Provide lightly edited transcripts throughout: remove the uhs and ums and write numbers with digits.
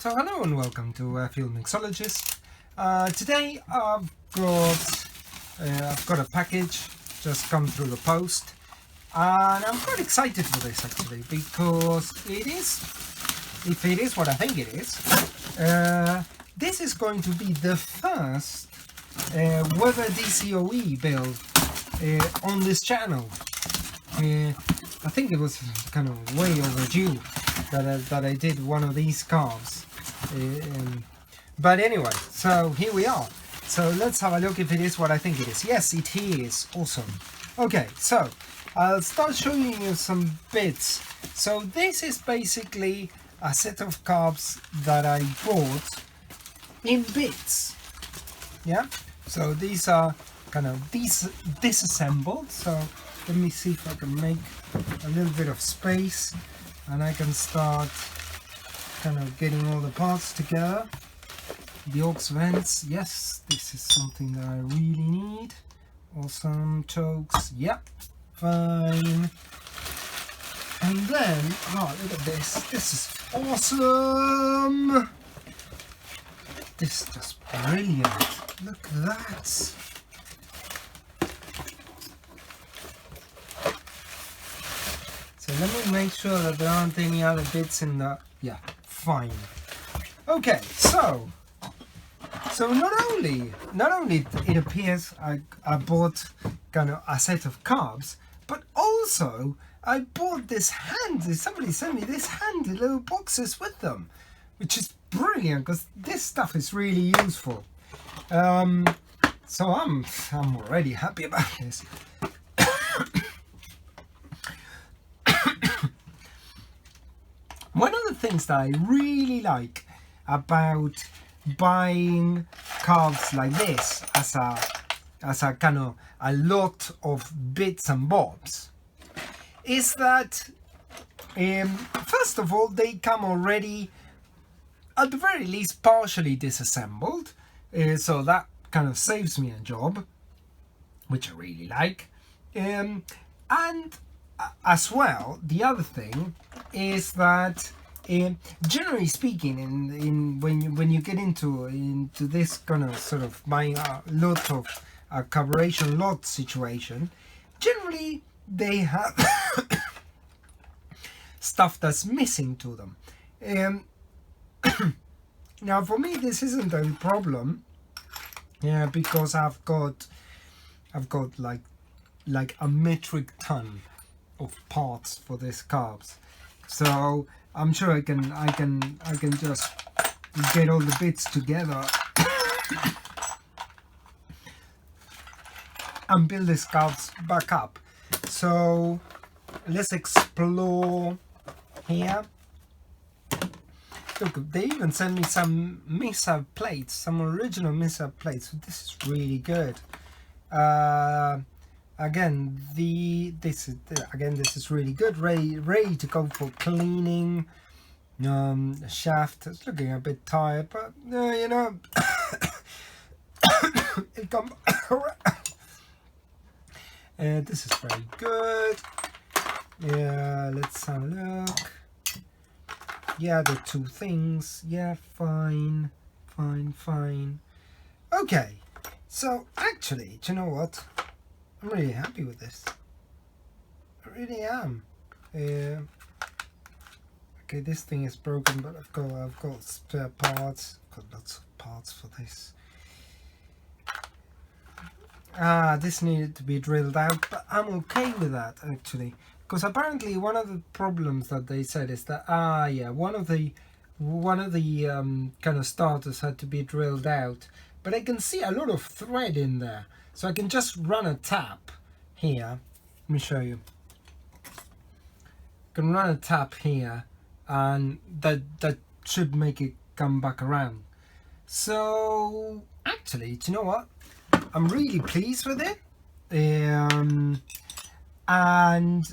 So hello and welcome to Field Mixologist. Today I've got a package just come through the post, and I'm quite excited for this actually, because if it is what I think it is, this is going to be the first Weber DCOE build on this channel. I think it was kind of way overdue that I did one of these carbs. But anyway, so here we are. So let's have a look if it is what I think it is. Yes, it is. Awesome. Okay, so I'll start showing you some bits. So this is basically a set of carbs that I bought in bits. Yeah, so these are kind of disassembled. So let me see if I can make a little bit of space and I can start kind of getting all the parts together. The aux vents, yes, this is something that I really need. Awesome. Chokes, yep, fine. And then, oh, look at this. This is awesome. This is just brilliant. Look at that. So let me make sure that there aren't any other bits in the, yeah, fine. Okay, so not only it appears I bought kind of a set of carbs, but also I bought this somebody sent me this handy little boxes with them, which is brilliant because this stuff is really useful. So I'm already happy about this. One of the things that I really like about buying carbs like this as a kind of a lot of bits and bobs is that first of all, they come already at the very least partially disassembled, so that kind of saves me a job, which I really like. And as well, the other thing is that generally speaking, when you get into this kind of sort of buying a lot of a carburation lot situation, generally they have stuff that's missing to them. Now for me this isn't a problem, yeah, because I've got like a metric ton of parts for this carbs, so I'm sure I can just get all the bits together and build this carbs back up. So let's explore here. Look, they even sent me some Misa plates, some original Misa plates. So this is really good. Again, this is really good. Ready to go for cleaning. The shaft is looking a bit tired, but you know, it comes around. This is very good. Yeah, let's have a look. Yeah, the two things. Yeah, fine. Okay, so actually, do you know what? I'm really happy with this. I really am. Okay, this thing is broken, but I've got spare parts. I've got lots of parts for this. This needed to be drilled out, but I'm okay with that actually, because apparently one of the problems that they said is that one of the kind of starters had to be drilled out, but I can see a lot of thread in there. So I can just run a tap here. Let me show you. I can run a tap here, and that should make it come back around. So actually, do you know what? I'm really pleased with it. And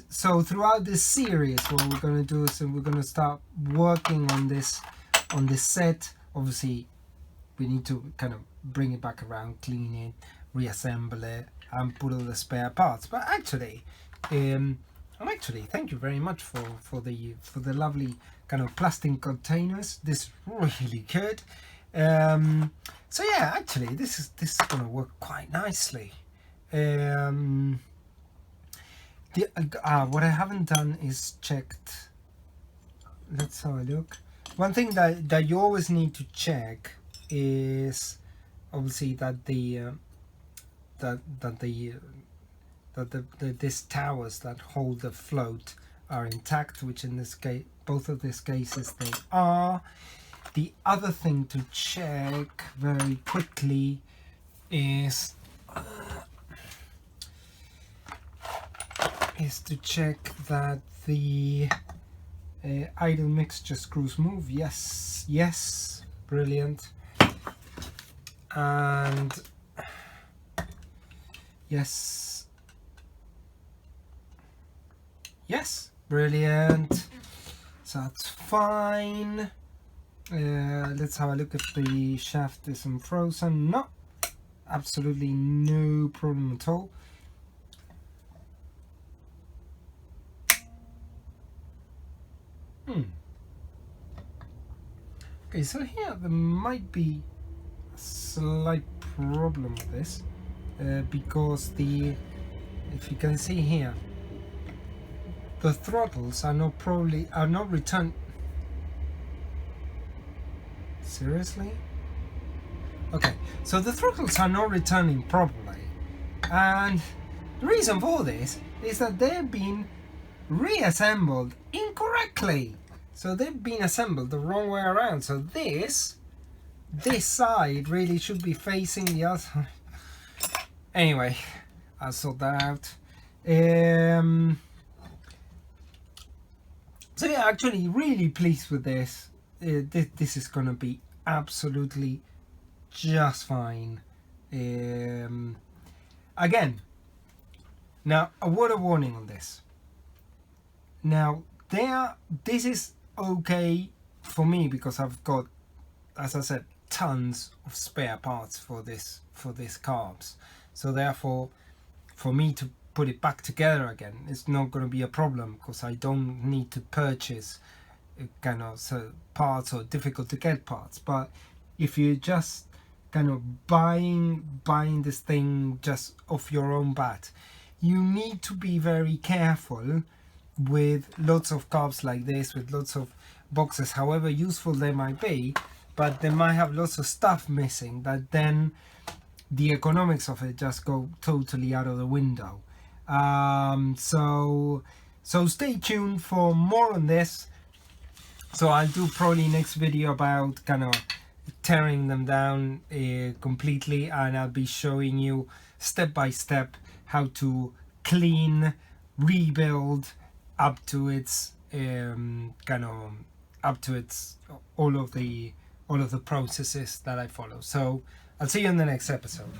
so throughout this series, what we're going to do is we're going to start working on this set. Obviously, we need to kind of bring it back around, clean it, reassemble it, and put all the spare parts. But actually, thank you very much for the lovely kind of plastic containers. This is really good. So yeah, actually this is gonna work quite nicely. What I haven't done is checked. Let's have a look. One thing that you always need to check is obviously that these towers that hold the float are intact, which in this case, both of these cases they are. The other thing to check very quickly is to check that the idle mixture screws move. Yes, brilliant. And yes, brilliant. So that's fine. Let's have a look if the shaft isn't frozen. No, absolutely no problem at all. Okay, so here there might be a slight problem with this because if you can see here, the throttles are not returned. Seriously? Okay, so the throttles are not returning properly, and the reason for this is that they've been reassembled incorrectly. So they've been assembled the wrong way around. So this side really should be facing the other side. Anyway, I'll sort that out. So yeah, actually really pleased with this. This is gonna be absolutely just fine. Again, now a word of warning on this. Now this is okay for me because I've got, as I said, tons of spare parts for this carbs. So therefore, for me to put it back together again, it's not going to be a problem because I don't need to purchase kind of parts or difficult to get parts. But if you're just kind of buying this thing just off your own bat, you need to be very careful with lots of carbs like this, with lots of boxes, however useful they might be, but they might have lots of stuff missing that then the economics of it just go totally out of the window. So stay tuned for more on this. So I'll do probably next video about kind of tearing them down completely, and I'll be showing you step by step how to clean, rebuild up to its all of the processes that I follow. So I'll see you in the next episode.